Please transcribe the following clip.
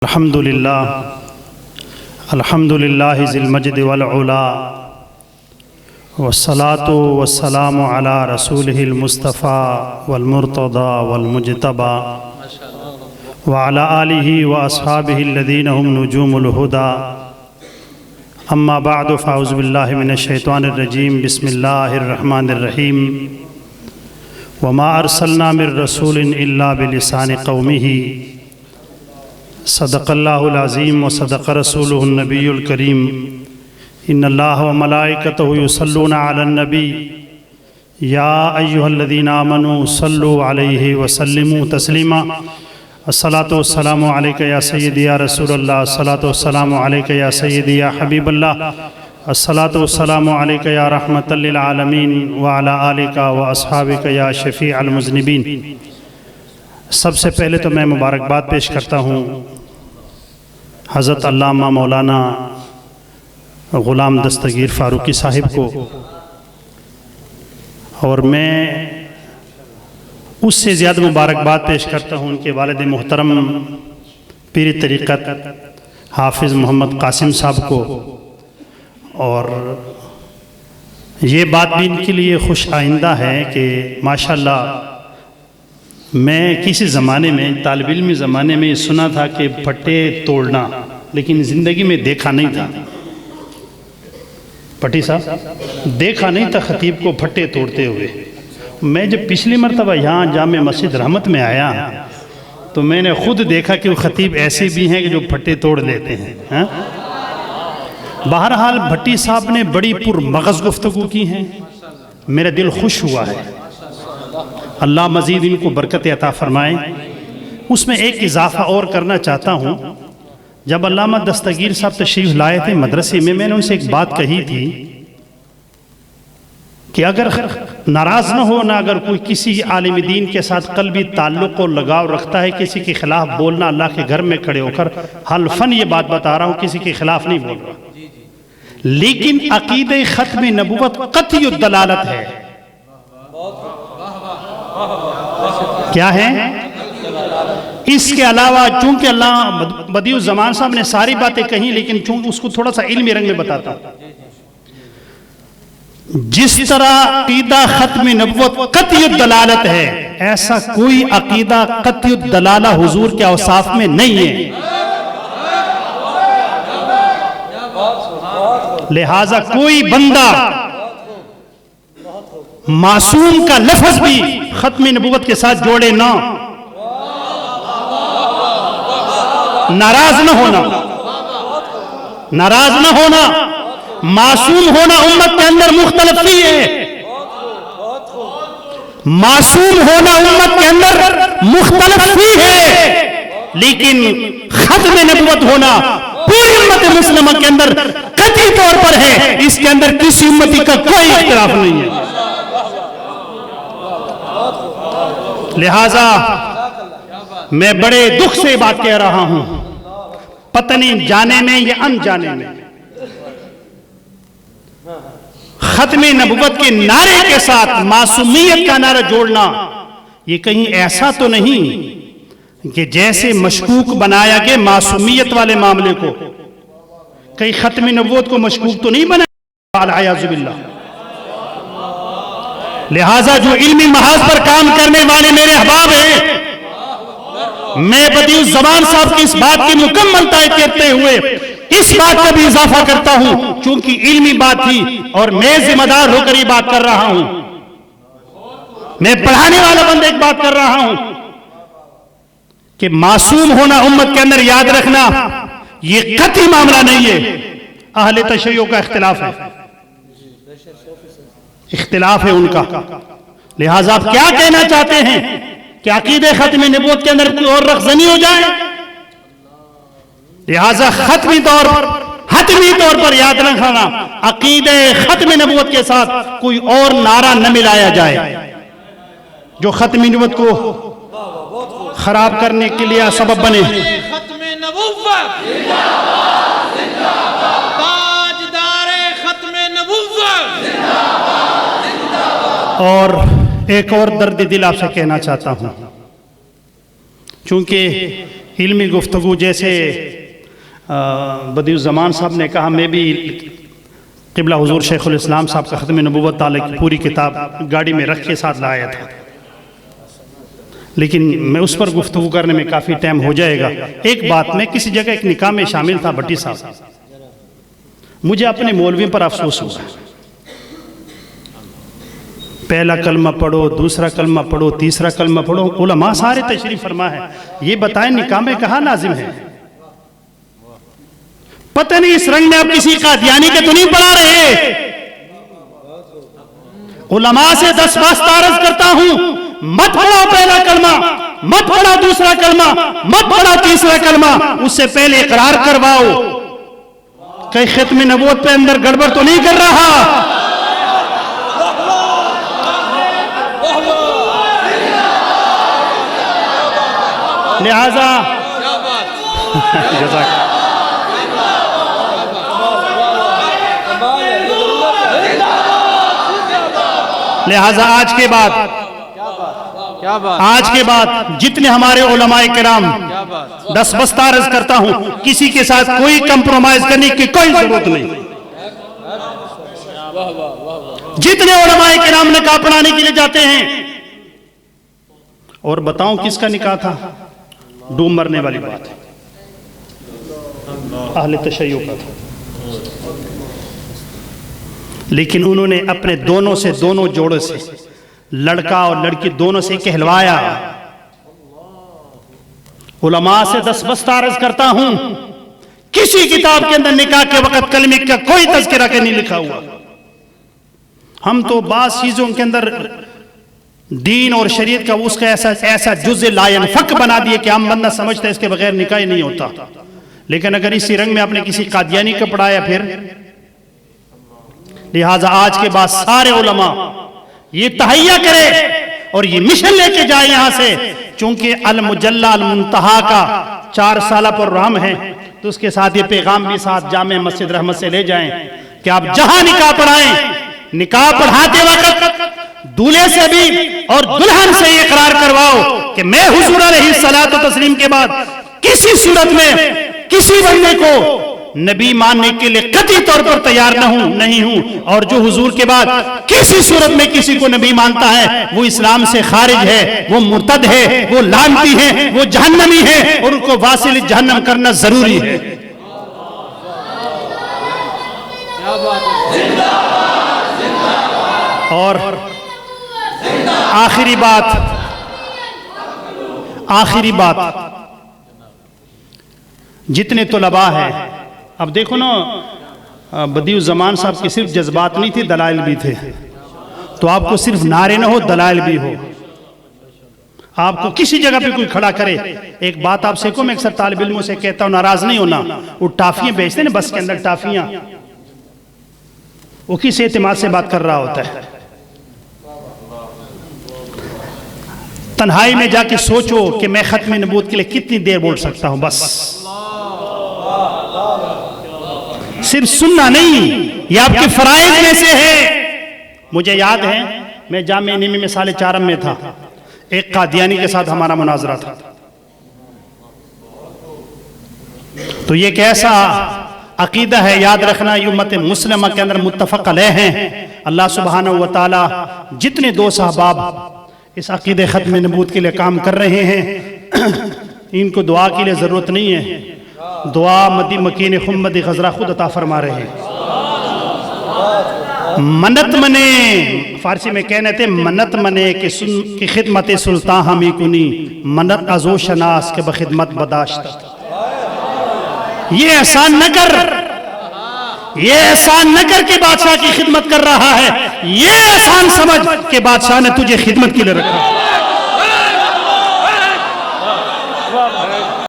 अल्हम्दुलिल्लाह ज़िल मज्द वल उला वस्सलातु वस्सलामु अला रसूलिहिल मुस्तफ़ा वल मुर्तज़ा वल मुज्तबा व अला आलिहि व अस्हाबिहि अल्लज़ीना हुम नुजूमुल हुदा अम्मा बअद फ़अऊज़ु बिल्लाहि मिनश शैतानिर रजीम बिस्मिल्लाहिर रहमानिर रहीम व मा अरसलना मिर रसूलिन इल्ला बिलिसानि क़ौमिहि सदक़ल्लाहुल अज़ीम व सदक़ रसूलुहुन नबियुल करीम इन्नल्लाह व मलाइकतहु युसल्लूना अलन नबी या अय्युहल्लज़ीना आमनू सल्लु अलैहि व सल्लिमू तस्लीमा अस्सलातु वस्सलामु अलैका या सय्यदी या रसूलल्लाह अस्सलातु वस्सलामु अलैका या सय्यदी या हबीबल्लाह अस्सलातु वस्सलामु अलैका या रहमतल लिल आलमीन व अला आलिका व अस्हाबिका या शफ़ीअल मुज़निबीन। सबसे पहले तो मैं मुबारकबाद पेश करता हूँ हज़रत अल्लामा मौलाना ग़ुलाम दस्तगीर फ़ारूक़ी साहिब को, और मैं उससे ज़्यादा मुबारकबाद पेश करता हूँ उनके वालिद मोहतरम पीर तरीक़त हाफिज़ मोहम्मद कासिम साहब को। और ये बात भी इनके लिए खुश आइंदा है कि माशाअल्लाह मैं किसी ज़माने में तालिब इल्मी ज़माने में सुना था कि फट्टे तोड़ना, लेकिन ज़िंदगी में देखा नहीं था। पट्टी साहब देखा नहीं था ख़तीब को फट्टे तोड़ते हुए। मैं जब पिछली मरतबा यहाँ जामे मस्जिद रहमत में आया तो मैंने ख़ुद देखा कि वो ख़तीब ऐसे भी हैं कि जो फट्टे तोड़ लेते हैं। बहरहाल भट्टी साहब ने बड़ी पुरमग़ज़ गुफ्तगू की हैं, मेरा दिल खुश हुआ है। अल्लाह मज़ीद इनको बरकत अता फ़रमाए। उसमें एक इजाफ़ा और करना चाहता हूँ। जब अल्लामा दस्तगीर साहब तशरीफ़ लाए थे मदरसे में, मैंने उनसे एक बात कही थी कि अगर नाराज़ न हो ना, अगर कोई किसी आलिम दीन के साथ क़ल्बी ताल्लुक़ और लगाव रखता है, किसी के ख़िलाफ़ बोलना अल्लाह के घर में खड़े होकर, हल्फ़न ये बात बता रहा हूँ, किसी के ख़िलाफ़ नहीं बोल रहा, लेकिन अक़ीदे ख़त्म नबुव्वत क़त्ई दलालत है। क्या है? इसके अलावा चूंकि अल्लाह बदिउज़ ज़मान साहब ने सारी बातें कही, लेकिन चूंकि उसको थोड़ा सा इल्मी रंग में बताता हूं। जिस तरह अक़ीदा ख़त्म नबुव्वत क़त्ई दलालत है, ऐसा कोई अक़ीदा क़त्ई दलाला हुजूर के औसाफ में नहीं है। लिहाजा कोई बंदा मासूम का लफ्ज़ भी ख़त्म नबुव्वत के साथ जोड़े ना, नाराज न होना, नाराज न होना, मासूम होना उम्मत के अंदर मुख्तलिफ है। मासूम होना उम्मत के अंदर मुख्तलिफ है, लेकिन ख़त्म नबुव्वत होना पूरी उम्मत मुस्लिमा के अंदर कतई तौर पर है। इसके अंदर किसी उम्मती का कोई इख्तिलाफ नहीं है। लिहाजा मैं बड़े दुख से बात कह रहा हूं, पत्नी जाने में या अनजाने में ख़त्म नबुव्वत के नारे के साथ मासूमियत का नारा जोड़ना, ये कहीं ऐसा तो नहीं कि जैसे मशकूक बनाया गया मासूमियत वाले मामले को, कहीं ख़त्म नबुव्वत को मशकूक तो नहीं बनाया अल-अयाज़ु बिल्लाह। लिहाजा जो इल्मी महाज पर काम करने वाले मेरे अहबाब हैं, मैं बदिउज़ ज़मान साहब की इस बात की मुकम्मल तायद करते हुए इस बात का भी इजाफा करता हूं, चूंकि इल्मी बात थी और मैं जिम्मेदार होकर ये बात कर रहा हूं, मैं पढ़ाने वाला बंदा एक बात कर रहा हूं कि मासूम होना उम्मत के अंदर याद रखना ये कतई मामला नहीं है। अहले तशय्युअ का इख्तिलाफ है, इख्तिलाफ है उनका। लिहाजा आप क्या कहना चाहते हैं कि अक़ीदे ख़त्म नबुव्वत के अंदर कोई और रखज़नी हो जाए? लिहाजा हतमी तौर पर याद रखना, अक़ीदे ख़त्म नबुव्वत के साथ कोई और नारा न मिलाया जाए जो ख़त्म नबुव्वत को खराब करने के लिए सबब बने। ख़त्म नबुव्वत जिंदाबाद, जिंदाबाद, ताजदारे ख़त्म नबुव्वत जिंदाबाद, जिंदाबाद। और एक और दर्द दिल आपसे कहना चाहता हूं, चूंकि इल्मी गुफ्तगू, जैसे बदिउज़्ज़मान साहब ने कहा, मैं भी क़िबला हुज़ूर शेखुल इस्लाम साहब का ख़त्म नबुव्वत ताला की पूरी किताब गाड़ी में रख के साथ लाया था, लेकिन मैं उस पर गुफ्तगू करने में काफ़ी टाइम हो जाएगा। एक बात, मैं किसी जगह एक निकाह में शामिल था भट्टी साहब, मुझे अपने मौलवियों पर अफसोस हुआ। पहला कलमा पढ़ो, दूसरा कलमा पढ़ो, तीसरा कलमा पढ़ो, उलमा सारे तशरीफ फरमा है, ये बताएं निकाह में कहाँ लाजिम है? पता नहीं इस रंग में आप किसी कादियानी के तो नहीं पढ़ा रहे। उलमा से 10 वास्ता अर्ज करता हूं, मत पढ़ो पहला कलमा, मत पढ़ो दूसरा कलमा, मत पढ़ो तीसरा कलमा, उससे पहले इकरार करवाओ कहीं खत्म नबूवत पे अंदर गड़बड़ तो नहीं कर रहा। लिहाजा आज के बाद जितने हमारे उलमाए किराम, 10 बस्ता अर्ज करता हूं, किसी के साथ कोई कंप्रोमाइज करने की कोई जरूरत नहीं। जितने उलमाए किराम निकाह पढ़ाने के लिए जाते हैं, और बताऊं किसका निकाह था? डूब मरने वाली बात है, अहले तशय्युअ का था, लेकिन उन्होंने अपने दोनों जोड़े से, लड़का और लड़की दोनों से कहलवाया। उलमा से 10 बस्ता अर्ज करता हूं, किसी किताब के अंदर निकाह के वक्त कलमे का कोई तज़किरा के नहीं लिखा हुआ। हम तो बाज़ चीजों के अंदर दीन और शरीयत का उसका ऐसा जुज़ लायन फक बना दिए कि आम बंदा समझता है इसके बगैर निकाह ही नहीं होता। लेकिन अगर इसी रंग में आपने किसी कादियानी को पढ़ाया फिर, लिहाजा आज के बाद सारे उलमा ये तहैया करे और ये मिशन लेके जाए यहां से, चूंकि अल मुजल्ला अल मुंतहा का 4 साल प्रोग्राम है, तो उसके साथ ये पैगाम भी साथ जामे मस्जिद रहमत से ले जाएं कि आप जहां निकाह पढ़ाएं, निकाह पढ़ाते वक्त दूल्हे से भी और दुल्हन से ये इकरार करवाओ कि मैं हुजूर अलैहिस्सलातु तस्लीम के बाद किसी सूरत में किसी बंदे को नबी मानने के लिए कतई तौर पर तैयार नहीं हूं, और जो हुजूर के बाद किसी सूरत में किसी को नबी मानता है वो इस्लाम से खारिज है, वो मुर्तद है, वो लानती है, वो जहन्नमी है, और उनको वासिल जहन्नम करना जरूरी है। और आखिरी बात, जितने तलबा है, अब देखो ना, बदिउज़्ज़मान साहब के सिर्फ जज्बात नहीं थे, दलाइल भी थे, तो आपको सिर्फ नारे ना हो, दलाइल भी हो। आपको किसी जगह पे कोई खड़ा करे, एक बात आपसे को मैं अक्सर तालिब इल्मों से कहता हूं, नाराज नहीं होना, वो टाफियां बेचते ना बस के अंदर टाफियां, वो किस एतमाद से बात कर रहा होता है? तन्हाई में जाके सोचो कि मैं खत्म नबूवत के लिए कितनी देर बोल सकता हूं, बस सिर्फ सुनना नहीं, ये आपके फराइज में से है। मुझे याद है मैं जामे निमी में साले 4 में था, एक कादियानी के साथ हमारा मुनाजरा था, तो ये कैसा अकीदा है, याद रखना, ये उम्मत मुस्लिमा के अंदर मुत्तफक अलैह हैं। अल्लाह सुब्हानहू व तआला जितने 2 सहबाब इस अकीदे खत्म नबूवत के लिए काम कर रहे हैं, इनको दुआ के लिए जरूरत नहीं है, दुआ मदी मकीन खुम्मद गजरा खुद अता फरमा रहे हैं। मन्नत मने, फारसी में कहने थे, मन्नत मने कि खिदमत सुल्तान हमी कुनी, मन्नत अजो शनास के बखिदमत बदाश्त। ये एहसान न कर, ये एहसान न कर के बादशाह की खिदमत कर रहा है, ये एहसान समझ के बादशाह ने तुझे खिदमत के लिए रखा।